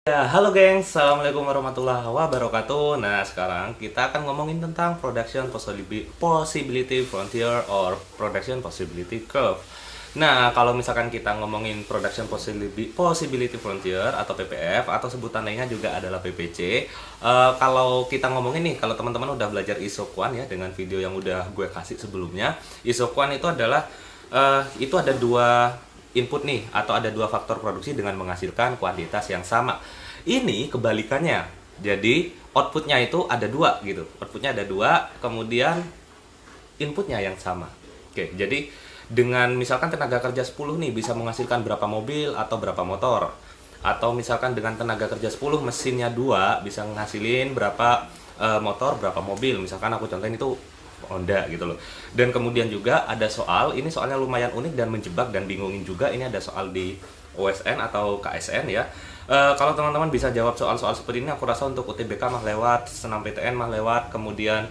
Ya, halo gengs, Assalamualaikum warahmatullahi wabarakatuh. Nah, sekarang kita akan ngomongin tentang production possibility frontier or production possibility curve. Nah, kalau misalkan kita ngomongin production possibility frontier atau PPF atau sebutan lainnya juga adalah PPC. Kalau kita ngomongin nih, kalau teman-teman udah belajar ISO Quant ya dengan video yang udah gue kasih sebelumnya, ISO Quant itu adalah itu ada dua input nih atau ada dua faktor produksi dengan menghasilkan kuantitas yang sama. Ini kebalikannya. Jadi outputnya itu ada dua gitu. Outputnya ada dua, kemudian inputnya yang sama. Oke, jadi dengan misalkan tenaga kerja 10 nih bisa menghasilkan berapa mobil atau berapa motor. Atau misalkan dengan tenaga kerja 10 mesinnya 2 bisa menghasilin berapa motor, berapa mobil. Misalkan aku contohin itu Honda gitu loh. Dan kemudian juga ada soal, ini soalnya lumayan unik dan menjebak dan bingungin juga. Ini ada soal di OSN atau KSN ya. Kalau teman-teman bisa jawab soal-soal seperti ini, aku rasa untuk UTBK mah lewat, senam PTN mah lewat, kemudian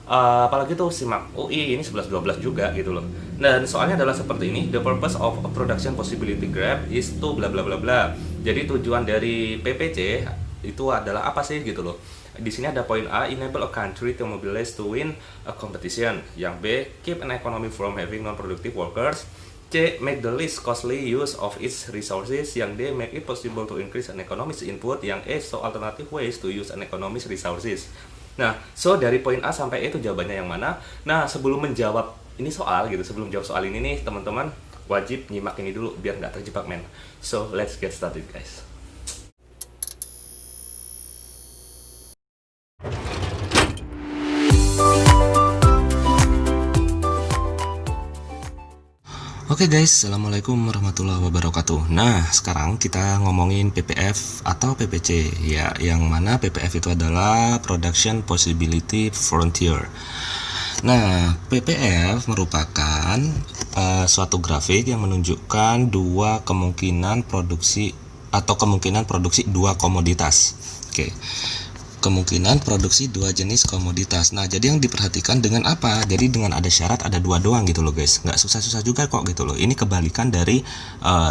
apalagi tuh SIMAK UI ini 11-12 juga gitu loh. Dan soalnya adalah seperti ini, the purpose of a production possibility graph is to bla bla bla bla. Jadi tujuan dari PPC itu adalah apa sih gitu loh. Di sini ada poin A, enable a country to mobilize to win a competition. Yang B, keep an economy from having non-productive workers. C, make the least costly use of its resources. Yang D, make it possible to increase an economist input. Yang E, so alternative ways to use an economist resources. Nah, so dari poin A sampai E itu jawabannya yang mana? Nah, sebelum menjawab ini soal gitu, sebelum jawab soal ini nih teman-teman wajib nyimak ini dulu biar nggak terjebak men. So, let's get started guys. Oke guys, Assalamualaikum warahmatullahi wabarakatuh. Nah, sekarang kita ngomongin PPF atau PPC ya, yang mana PPF itu adalah Production Possibility Frontier. Nah, PPF merupakan suatu grafik yang menunjukkan dua kemungkinan produksi atau kemungkinan produksi dua komoditas. Oke. Kemungkinan produksi dua jenis komoditas. Nah, jadi yang diperhatikan dengan apa? Jadi dengan ada syarat ada dua doang gitu loh guys. Nggak susah-susah juga kok gitu loh. Ini kebalikan dari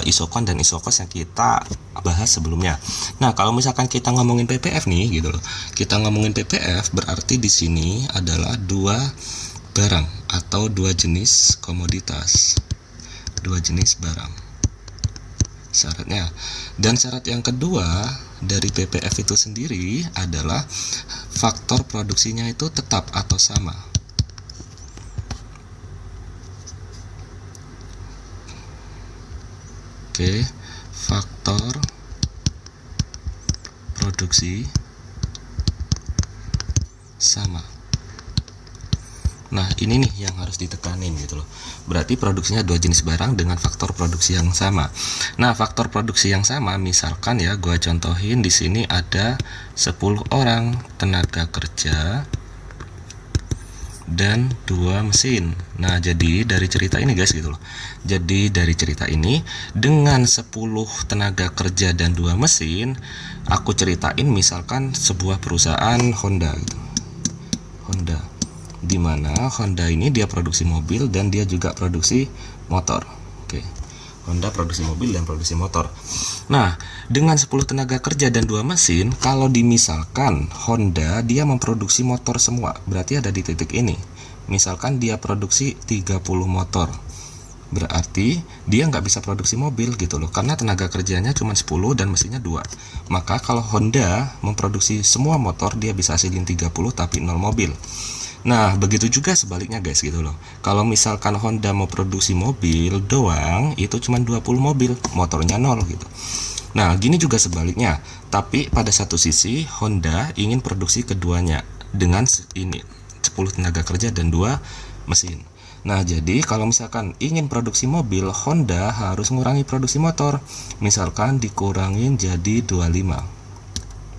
isokon dan isokos yang kita bahas sebelumnya. Nah, kalau misalkan kita ngomongin PPF nih gitu loh. Kita ngomongin PPF berarti di sini adalah dua barang atau dua jenis komoditas. Dua jenis barang. Syaratnya. Dan syarat yang kedua dari PPF itu sendiri adalah faktor produksinya itu tetap atau sama. Oke, faktor produksi sama. Nah, ini nih yang harus ditekanin gitu loh. Berarti produksinya dua jenis barang dengan faktor produksi yang sama. Nah, faktor produksi yang sama misalkan ya, gua contohin di sini ada 10 orang tenaga kerja dan 2 mesin. Nah, jadi dari cerita ini guys gitu loh. Jadi dari cerita ini dengan 10 tenaga kerja dan 2 mesin, aku ceritain misalkan sebuah perusahaan Honda gitu. Honda, di mana Honda ini dia produksi mobil dan dia juga produksi motor. Oke. Honda produksi mobil dan produksi motor. Nah, dengan 10 tenaga kerja dan 2 mesin, kalau dimisalkan Honda dia memproduksi motor semua, berarti ada di titik ini. Misalkan dia produksi 30 motor. Berarti dia nggak bisa produksi mobil gitu loh, karena tenaga kerjanya cuma 10 dan mesinnya 2. Maka kalau Honda memproduksi semua motor, dia bisa hasilin 30 tapi 0 mobil. Nah, begitu juga sebaliknya guys gitu loh. Kalau misalkan Honda mau produksi mobil doang, itu cuma 20 mobil, motornya 0 gitu. Nah, gini juga sebaliknya. Tapi pada satu sisi Honda ingin produksi keduanya dengan ini 10 tenaga kerja dan 2 mesin. Nah, jadi kalau misalkan ingin produksi mobil, Honda harus mengurangi produksi motor. Misalkan dikurangin jadi 25.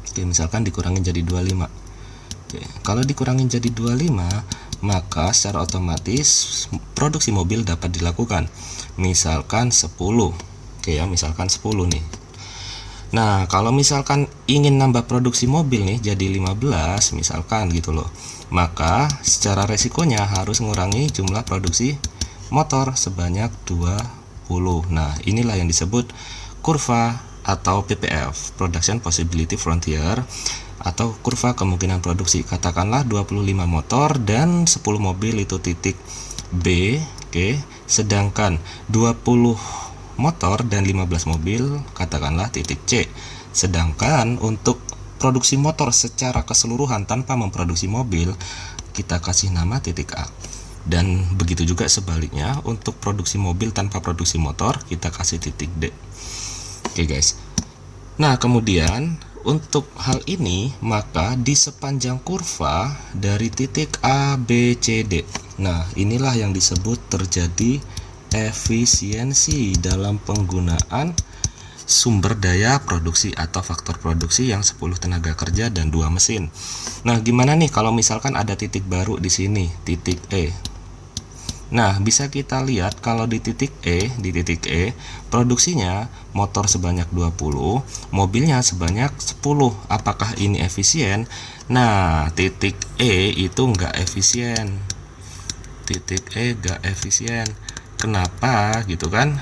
Oke, misalkan dikurangin jadi 25. Oke, kalau dikurangin jadi 25, maka secara otomatis produksi mobil dapat dilakukan. Misalkan 10. Oke ya, misalkan 10 nih. Nah, kalau misalkan ingin nambah produksi mobil nih jadi 15 misalkan gitu loh. Maka secara resikonya harus mengurangi jumlah produksi motor sebanyak 20. Nah, inilah yang disebut kurva atau PPF, Production Possibility Frontier, atau kurva kemungkinan produksi. Katakanlah 25 motor dan 10 mobil itu titik B, oke. Sedangkan 20 motor dan 15 mobil katakanlah titik C. Sedangkan untuk produksi motor secara keseluruhan tanpa memproduksi mobil, kita kasih nama titik A. Dan begitu juga sebaliknya, untuk produksi mobil tanpa produksi motor, kita kasih titik D. Oke guys. Nah, kemudian untuk hal ini, maka di sepanjang kurva dari titik A, B, C, D. Nah, inilah yang disebut terjadi efisiensi dalam penggunaan sumber daya produksi atau faktor produksi yang 10 tenaga kerja dan 2 mesin. Nah, gimana nih kalau misalkan ada titik baru di sini, titik E. Nah, bisa kita lihat kalau di titik E, produksinya motor sebanyak 20, mobilnya sebanyak 10. Apakah ini efisien? Nah, titik E itu nggak efisien. Titik E nggak efisien. Kenapa gitu kan?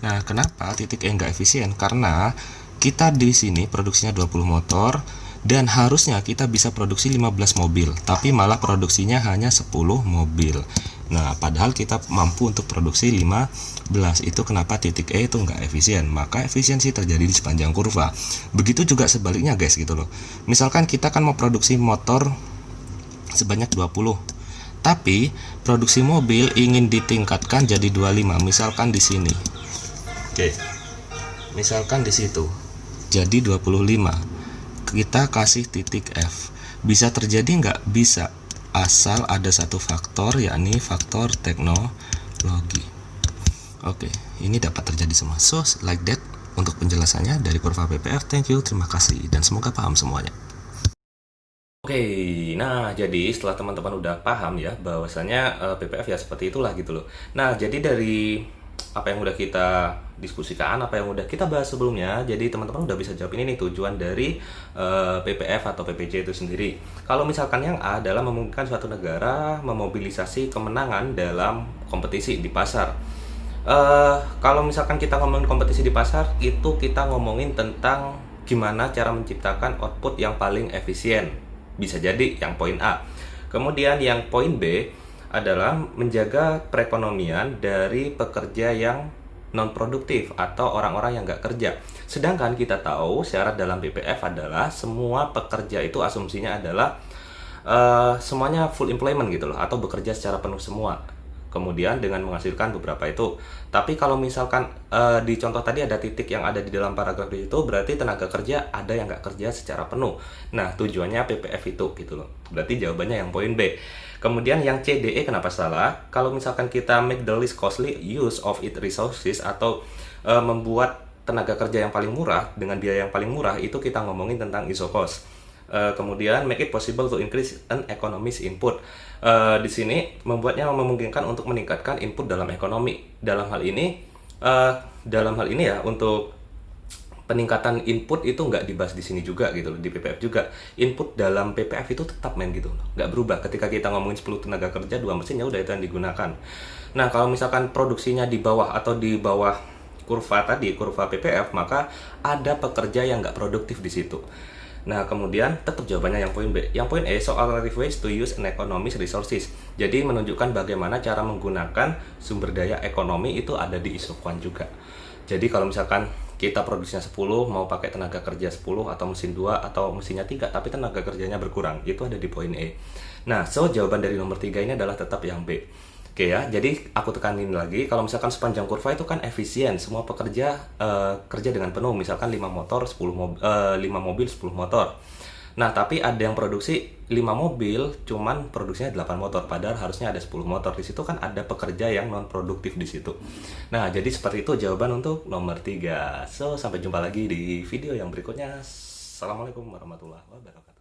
Nah, kenapa titik E nggak efisien? Karena kita di sini produksinya 20 motor dan harusnya kita bisa produksi 15 mobil, tapi malah produksinya hanya 10 mobil. Nah, padahal kita mampu untuk produksi 15. Itu kenapa titik E itu nggak efisien. Maka efisiensi terjadi di sepanjang kurva. Begitu juga sebaliknya guys gitu loh. Misalkan kita kan mau produksi motor sebanyak 20. Tapi produksi mobil ingin ditingkatkan jadi 25. Misalkan di sini. Oke, misalkan di situ jadi 25, kita kasih titik F. Bisa terjadi nggak? Bisa, asal ada satu faktor, yakni faktor teknologi. Oke, ini dapat terjadi semua. So, like that untuk penjelasannya dari kurva PPF. Thank you, terima kasih, dan semoga paham semuanya. Oke, nah jadi setelah teman-teman udah paham ya bahwasanya PPF ya seperti itulah gitu loh. Nah, jadi dari apa yang udah kita diskusikan, apa yang udah kita bahas sebelumnya, jadi teman-teman udah bisa jawab ini nih tujuan dari PPF atau PPJ itu sendiri. Kalau misalkan yang A adalah memungkinkan suatu negara memobilisasi kemenangan dalam kompetisi di pasar. Kalau misalkan kita ngomongin kompetisi di pasar, itu kita ngomongin tentang gimana cara menciptakan output yang paling efisien. Bisa jadi yang poin A. Kemudian yang poin B adalah menjaga perekonomian dari pekerja yang non produktif atau orang-orang yang nggak kerja. Sedangkan kita tahu syarat dalam PPF adalah semua pekerja itu asumsinya adalah semuanya full employment gitu loh, atau bekerja secara penuh semua. Kemudian dengan menghasilkan beberapa itu. Tapi kalau misalkan di contoh tadi ada titik yang ada di dalam paragraf itu, berarti tenaga kerja ada yang nggak kerja secara penuh. Nah, tujuannya PPF itu gitu loh. Berarti jawabannya yang poin B. Kemudian yang CDE kenapa salah? Kalau misalkan kita make the least costly use of its resources atau membuat tenaga kerja yang paling murah dengan biaya yang paling murah, itu kita ngomongin tentang ISO cost. Kemudian make it possible to increase an economy's input. Di sini membuatnya memungkinkan untuk meningkatkan input dalam ekonomi. Dalam hal ini ya, untuk peningkatan input itu nggak dibahas di sini juga gitu loh, di PPF juga. Input dalam PPF itu tetap gitu, nggak berubah. Ketika kita ngomongin 10 tenaga kerja, 2 mesin, ya udah itu yang digunakan. Nah, kalau misalkan produksinya di bawah atau di bawah kurva tadi, kurva PPF, maka ada pekerja yang nggak produktif di situ. Nah, kemudian tetap jawabannya yang poin B. Yang poin E, so alternative ways to use an economy's resources. Jadi menunjukkan bagaimana cara menggunakan sumber daya ekonomi itu ada di isokuan juga. Jadi kalau misalkan kita produksinya 10, mau pakai tenaga kerja 10 atau mesin 2 atau mesinnya 3, tapi tenaga kerjanya berkurang, itu ada di poin E. Nah, so jawaban dari nomor 3 ini adalah tetap yang B. Oke ya, jadi aku tekanin lagi, kalau misalkan sepanjang kurva itu kan efisien, semua pekerja kerja dengan penuh, misalkan 5 mobil 10 motor. Nah, tapi ada yang produksi 5 mobil, cuman produksinya 8 motor, padahal harusnya ada 10 motor. Di situ kan ada pekerja yang non produktif di situ. Nah, jadi seperti itu jawaban untuk nomor 3. So, sampai jumpa lagi di video yang berikutnya. Assalamualaikum warahmatullahi wabarakatuh.